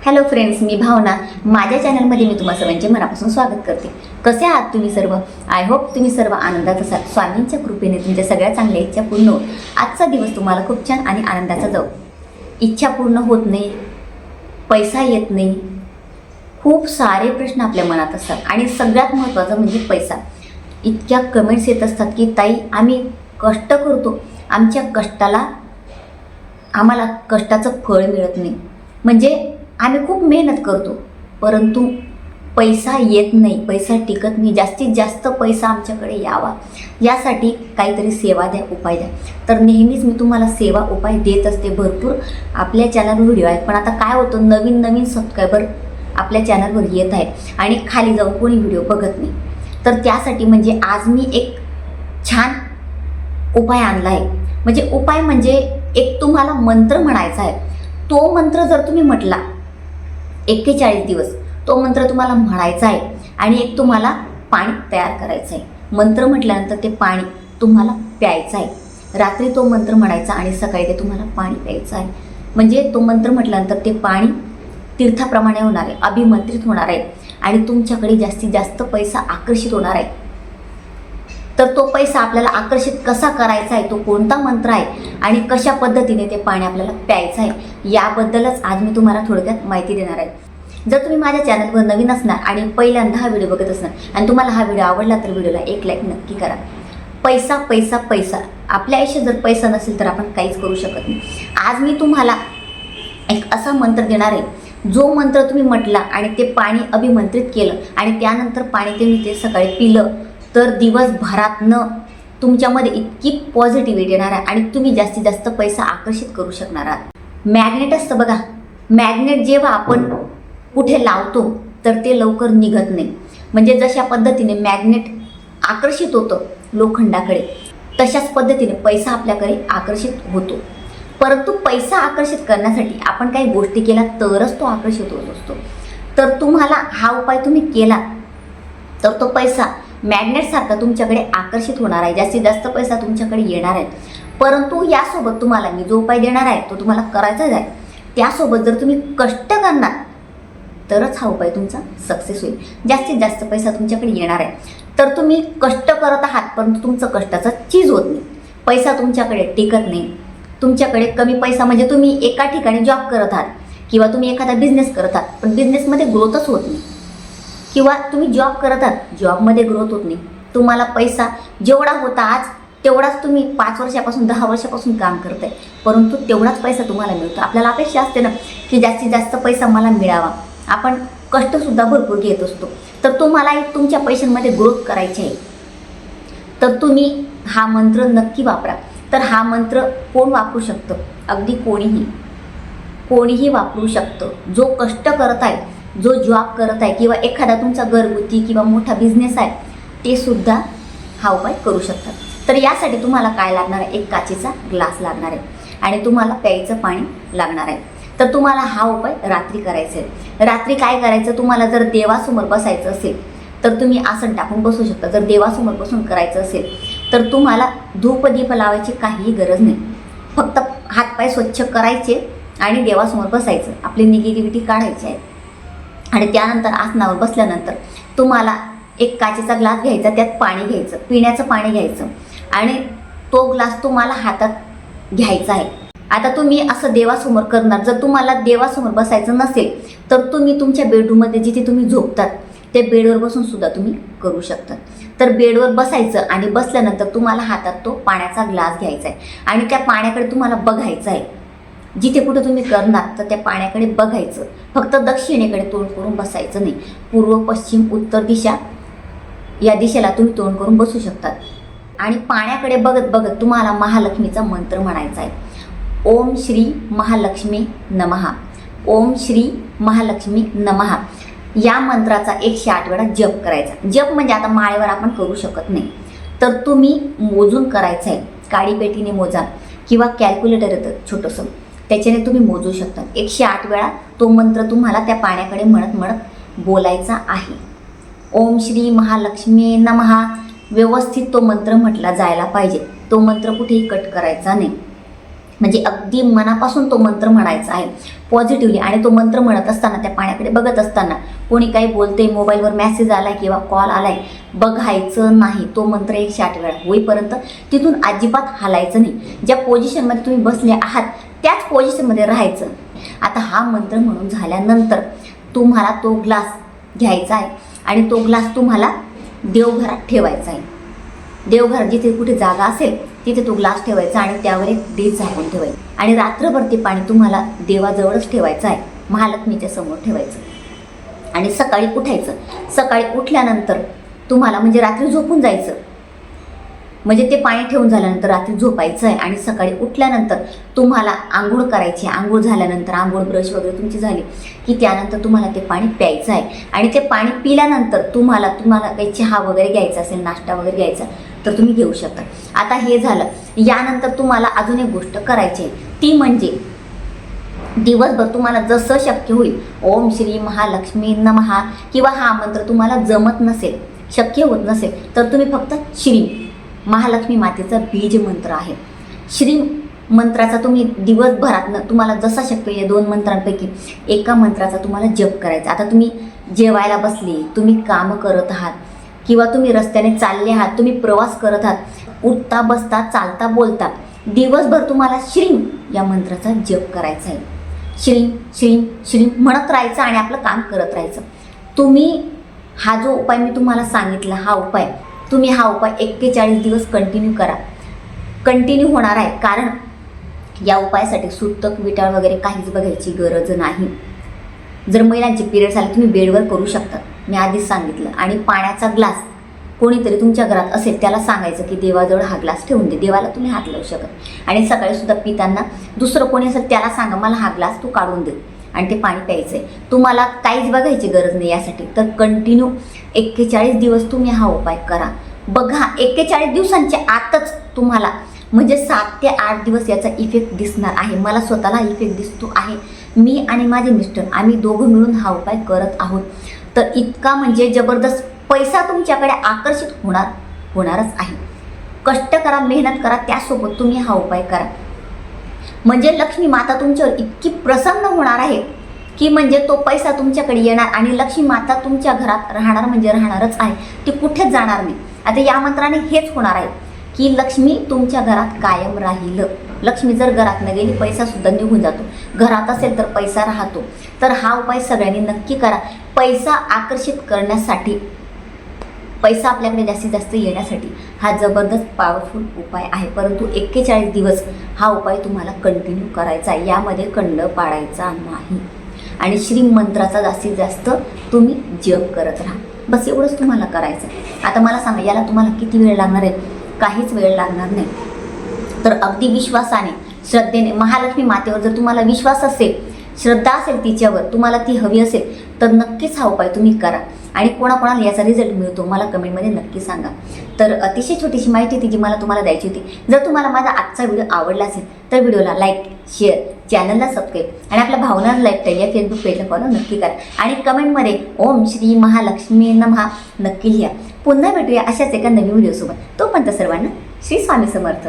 Hello friends, मी भावना. माझ्या चॅनलमध्ये मी तुम्हा सर्वांचे मनापासून स्वागत करते. कसे आहात तुम्ही सर्व? आय होप तुम्ही सर्व आनंदात असाल. स्वामींच्या कृपेने तुमच्या सगळ्या चांगल्या इच्छा पूर्ण होत. आजचा दिवस तुम्हाला खूप छान आणि आनंदाचा जाऊ. इच्छा पूर्ण होत नाही, पैसा येत नाही, खूप सारे प्रश्न आपल्या मनात असतात आणि सगळ्यात महत्त्वाचं म्हणजे पैसा. इतक्या कमेंट्स येत असतात की ताई, आम्ही कष्ट करतो, आमच्या कष्टाला आम्हाला कष्टाचं फळ मिळत नाही. म्हणजे आम्ही खूप मेहनत करतो परंतु पैसा येत नाही, पैसा टिकत नाही. जास्तीत जास्त पैसा आमच्याकडे यावा यासाठी काहीतरी सेवा द्या, उपाय द्या. तर नेहमीच मी तुम्हाला सेवा उपाय देत असते. भरपूर आपल्या चॅनलवर व्हिडिओ आहेत, पण आता काय होतं, नवीन नवीन सबस्क्रायबर आपल्या चॅनलवर येत आहेत आणि खाली जाऊन कोणी व्हिडिओ बघत नाही. तर त्यासाठी म्हणजे आज मी एक छान उपाय आणला आहे. म्हणजे उपाय म्हणजे एक तुम्हाला मंत्र म्हणायचा आहे. तो मंत्र जर तुम्ही म्हटला 41 दिवस, तो मंत्र तुम्हाला म्हणायचा आहे आणि एक तुम्हाला पाणी तयार करायचं आहे. मंत्र म्हटल्यानंतर ते पाणी तुम्हाला प्यायचं आहे. रात्री तो मंत्र म्हणायचा आणि सकाळी ते तुम्हाला पाणी प्यायचं आहे. म्हणजे तो मंत्र म्हटल्यानंतर ते पाणी तीर्थाप्रमाणे होणार आहे, अभिमंत्रित होणार आहे आणि तुमच्याकडे जास्तीत जास्त पैसा आकर्षित होणार आहे. तर तो पैसा आपल्याला आकर्षित कसा करायचा आहे, तो कोणता मंत्र आहे आणि कशा पद्धतीने ते पाणी आपल्याला प्यायचं आहे, याबद्दलच आज मी तुम्हाला थोडक्यात माहिती देणार आहे. जर तुम्ही माझ्या चॅनलवर नवीन असणार आणि पहिल्यांदा हा व्हिडिओ बघत असणार आणि तुम्हाला हा व्हिडिओ आवडला तर व्हिडिओला एक लाईक नक्की करा. पैसा पैसा पैसा, आपल्या आयुष्यात जर पैसा नसेल तर आपण काहीच करू शकत नाही. आज मी तुम्हाला एक असा मंत्र देणार आहे, जो मंत्र तुम्ही म्हटला आणि ते पाणी अभिमंत्रित केलं आणि त्यानंतर पाणी तुम्ही ते सकाळी पिलं तर दिवसभरातनं तुमच्यामध्ये इतकी पॉझिटिव्हिटी येणार आहे आणि तुम्ही जास्तीत जास्त पैसा आकर्षित करू शकणार आहात. मॅग्नेट असतं बघा, मॅग्नेट जेव्हा आपण कुठे लावतो तर ते लवकर निघत नाही. म्हणजे जशा पद्धतीने मॅग्नेट आकर्षित होतं लोखंडाकडे, तशाच पद्धतीने पैसा आपल्याकडे आकर्षित होतो. परंतु पैसा आकर्षित करण्यासाठी आपण काही गोष्टी केल्या तरच तो आकर्षित होत असतो. तर तुम्हाला हा उपाय तुम्ही केला तर तो पैसा मॅग्नेटसारखा तुमच्याकडे आकर्षित होणार आहे, जास्तीत जास्त पैसा तुमच्याकडे येणार आहे. परंतु यासोबत तुम्हाला मी जो उपाय देणार आहे तो तुम्हाला करायचाच आहे. त्यासोबत जर तुम्ही कष्ट करणार तरच हा उपाय तुमचा सक्सेस होईल, जास्तीत जास्त पैसा तुमच्याकडे येणार आहे. तर तुम्ही कष्ट करत आहात परंतु तुमचं कष्टाचा चीज होत नाही, पैसा तुमच्याकडे टिकत नाही. तुमच्याकडे कमी पैसा म्हणजे तुम्ही एका ठिकाणी जॉब करत आहात किंवा तुम्ही एखादा बिझनेस करत आहात पण बिझनेसमध्ये ग्रोथच होत नाही, किंवा तुम्ही जॉब करत आहात, जॉबमध्ये ग्रोथ होत नाही. तुम्हाला पैसा जेवढा होता आज तेवढाच तुम्ही 5 वर्षापासून 10 वर्षापासून काम करताय परंतु तेवढाच पैसा तुम्हाला मिळतो. आपल्याला अपेक्षा असते ना की जास्तीत जास्त पैसा मला मिळावा, आपण कष्टसुद्धा भरपूर घेत असतो. तर तुम्हाला तुमच्या पैशांमध्ये ग्रोथ करायची आहे तर तुम्ही हा मंत्र नक्की वापरा. तर हा मंत्र कोण वापरू शकतं? अगदी कोणीही वापरू शकतं. जो कष्ट करत आहे, जो जॉब करत आहे किंवा एखादा तुमचा घरगुती किंवा मोठा बिझनेस आहे, ते सुद्धा हा उपाय करू शकतात. तर यासाठी तुम्हाला काय लागणार आहे? एक काचेचा ग्लास लागणार आहे आणि तुम्हाला प्यायचं पाणी लागणार आहे. तर तुम्हाला हा उपाय रात्री करायचा आहे. रात्री काय करायचं, तुम्हाला जर देवासमोर बसायचं असेल तर तुम्ही आसन टाकून बसू शकता. जर देवासमोर बसून करायचं असेल तर तुम्हाला धूपदीप लावायची काहीही गरज नाही. फक्त हातपाय स्वच्छ करायचे आणि देवासमोर बसायचं, आपली निगेटिव्हिटी काढायची आहे. आणि त्यानंतर आसनावर बसल्यानंतर तुम्हाला एक काचेचा ग्लास घ्यायचा, त्यात पाणी घ्यायचं, पिण्याचं पाणी घ्यायचं आणि तो ग्लास तुम्हाला हातात घ्यायचा आहे. आता तुम्ही असं देवासमोर करणार. जर तुम्हाला देवासमोर बसायचं नसेल तर तुम्ही तुमच्या बेडरूममध्ये जिथे तुम्ही झोपतात त्या बेडवर बसून सुद्धा तुम्ही करू शकता. तर बेडवर बसायचं आणि बसल्यानंतर तुम्हाला हातात तो पाण्याचा ग्लास घ्यायचा आहे आणि त्या पाण्याकडे तुम्हाला बघायचं आहे. जिथे कुठे तुम्ही करणार तर त्या पाण्याकडे बघायचं. फक्त दक्षिणेकडे तोंड करून बसायचं नाही. पूर्व पश्चिम उत्तर दिशा या दिशेला तुम्ही तोंड करून बसू शकतात आणि पाण्याकडे बघत बघत तुम्हाला महालक्ष्मीचा मंत्र म्हणायचा आहे. ओम श्री महालक्ष्मी नमः, ओम श्री महालक्ष्मी नमः. या मंत्राचा 108 वेळा जप करायचा. जप म्हणजे आता माळेवर आपण करू शकत नाही तर तुम्ही मोजून करायचं आहे. काडीपेटीने मोजा किंवा कॅल्क्युलेटर येतं छोटंसं, त्याच्याने तुम्ही मोजू शकता. 108 वेळा तो मंत्र तुम्हाला त्या पाण्याकडे म्हणत म्हणत बोलायचा आहे. ओम श्री महालक्ष्मी नमः. व्यवस्थित तो मंत्र म्हटला जायला पाहिजे. तो मंत्र कुठेही कट करायचा नाही. म्हणजे अगदी मनापासून तो मंत्र म्हणायचा आहे पॉझिटिव्हली. आणि तो मंत्र म्हणत असताना, त्या पाण्याकडे बघत असताना कोणी काही बोलते, मोबाईलवर मेसेज आलाय किंवा कॉल आलाय, बघायचं नाही. तो मंत्र 108 वेळा होईपर्यंत तिथून अजिबात हालायचं नाही. ज्या पोझिशनमध्ये तुम्ही बसले आहात त्याच पोझिशनमध्ये राहायचं. आता हा मंत्र म्हणून झाल्यानंतर तुम्हाला तो ग्लास घ्यायचा आहे आणि तो ग्लास तुम्हाला देवघरात ठेवायचा आहे. देवघर जिथे कुठे जागा असेल तिथे तो ग्लास ठेवायचा आणि त्यावर एक डिश झाकून ठेवायचं आणि रात्रभर ते पाणी तुम्हाला देवाजवळच ठेवायचं आहे, महालक्ष्मीच्या समोर ठेवायचं आणि सकाळी उठायचं. सकाळी उठल्यानंतर तुम्हाला म्हणजे रात्री झोपून जायचं, म्हणजे ते पाणी ठेवून झाल्यानंतर रात्री झोपायचं आहे आणि सकाळी उठल्यानंतर तुम्हाला आंघोळ करायची. आंघोळ झाल्यानंतर आंघोळ ब्रश वगैरे तुमची झाली की त्यानंतर तुम्हाला ते पाणी प्यायचं आहे आणि ते पाणी पिल्यानंतर तुम्हाला काही चहा वगैरे घ्यायचा असेल, नाश्ता वगैरे घ्यायचा तर तुम्ही घेऊ शकता. आता हे झालं. यानंतर तुम्हाला अजून एक गोष्ट करायची आहे, ती म्हणजे दिवसभर तुम्हाला जसं शक्य होईल ओम श्री महालक्ष्मी नमः किंवा हा मंत्र तुम्हाला जमत नसेल, शक्य होत नसेल तर तुम्ही फक्त श्री महालक्ष्मी मातेचा बीज मंत्र आहे, श्री मंत्राचा तुम्ही दिवसभरातनं तुम्हाला जसा शक्य या 2 मंत्रांपैकी एका मंत्राचा तुम्हाला जप करायचा. आता तुम्ही जेवायला बसले, तुम्ही कामं करत आहात किंवा तुम्ही रस्त्याने चालले आहात, तुम्ही प्रवास करत आहात, उठता बसता चालता बोलता दिवसभर तुम्हाला श्रीं या मंत्राचा जप करायचा आहे. श्रीं श्रीं श्रीं म्हणत राहायचं आणि आपलं काम करत राहायचं. तुम्ही हा जो उपाय मी तुम्हाला सांगितला, हा उपाय 41 दिवस कंटिन्यू करा. कंटिन्यू होणार आहे, कारण या उपायासाठी सुतक विटाळ वगैरे काहीच बघायची गरज नाही. जर महिलांचे पिरियड्स आले तुम्ही बेडवर करू शकता, मी आधीच सांगितलं. आणि पाण्याचा ग्लास कोणीतरी तुमच्या घरात असेल त्याला सांगायचं की देवाजवळ हा ग्लास ठेवून दे, देवाला तुम्ही हात लावू शकत. आणि सकाळी सुद्धा पिताना दुसरं कोणी असेल त्याला सांगा मला हा ग्लास तू काढून दे आणि ते पाणी प्यायचं आहे. तुम्हाला काहीच बघायची गरज नाही यासाठी. तर कंटिन्यू 41 दिवस तुम्ही हा उपाय करा. बघा 41 दिवसांच्या आतच तुम्हाला म्हणजे 7 ते 8 दिवस याचा इफेक्ट दिसणार आहे. मला स्वतःला इफेक्ट दिसतो आहे. मी आणि माझे मिस्टर आम्ही दोघं मिळून हा उपाय करत आहोत. तर इतका म्हणजे जबरदस्त पैसा तुमच्याकडे आकर्षित होणारच आहे. कष्ट करा, मेहनत करा, त्यासोबत तुम्ही हा उपाय करा. म्हणजे लक्ष्मी माता तुमच्यावर इतकी प्रसन्न होणार आहे की म्हणजे तो पैसा तुमच्याकडे येणार आणि लक्ष्मी माता तुमच्या घरात राहणार म्हणजे राहणारच आहे, ती कुठेच जाणार नाही. आता या मंत्राने हेच होणार आहे की लक्ष्मी तुमच्या घरात कायम राहील. लक्ष्मी जर घरात न गेली पैसा सुद्धा निघून जातो, घरात असेल तर पैसा राहतो. तर हा उपाय सगळ्यांनी नक्की करा. पैसा आकर्षित करण्यासाठी, पैसा आपल्याकडे जास्तीत जास्त येण्यासाठी हा जबरदस्त पॉवरफुल उपाय आहे. परंतु 41 दिवस हा उपाय तुम्हाला कंटिन्यू करायचा आहे, यामध्ये खंड पाडायचा नाही. आणि श्री मंत्राचा जास्तीत जास्त तुम्ही जप करत राहा. बस एवढंच तुम्हाला करायचं आहे. आता मला सांगा याला तुम्हाला किती वेळ लागणार आहे? काहीच वेळ लागणार नाही. तर अगदी विश्वासाने, श्रद्धेने, महालक्ष्मी मातेवर जर तुम्हाला विश्वास असेल, श्रद्धा असेल तिच्यावर, तुम्हाला ती हवी असेल तर नक्कीच हा उपाय तुम्ही करा. आणि कोणाकोणाला याचा रिझल्ट मिळतो मला कमेंटमध्ये नक्की सांगा. तर अतिशय छोटीशी माहिती ती जी मला तुम्हाला द्यायची होती. जर तुम्हाला माझा आजचा व्हिडिओ आवडला असेल तर व्हिडिओला लाईक, शेअर, चॅनलला सबस्क्राईब आणि आपल्या भावना लाईफस्टाईल या फेसबुक पेजला फॉलो नक्की करा. आणि कमेंटमध्ये ओम श्री महालक्ष्मी नमः नक्की लिहा. पुन्हा भेटूया अशाच एका नवीन व्हिडिओसोबत. तोपर्यंत सर्वांना श्री स्वामी समर्थ.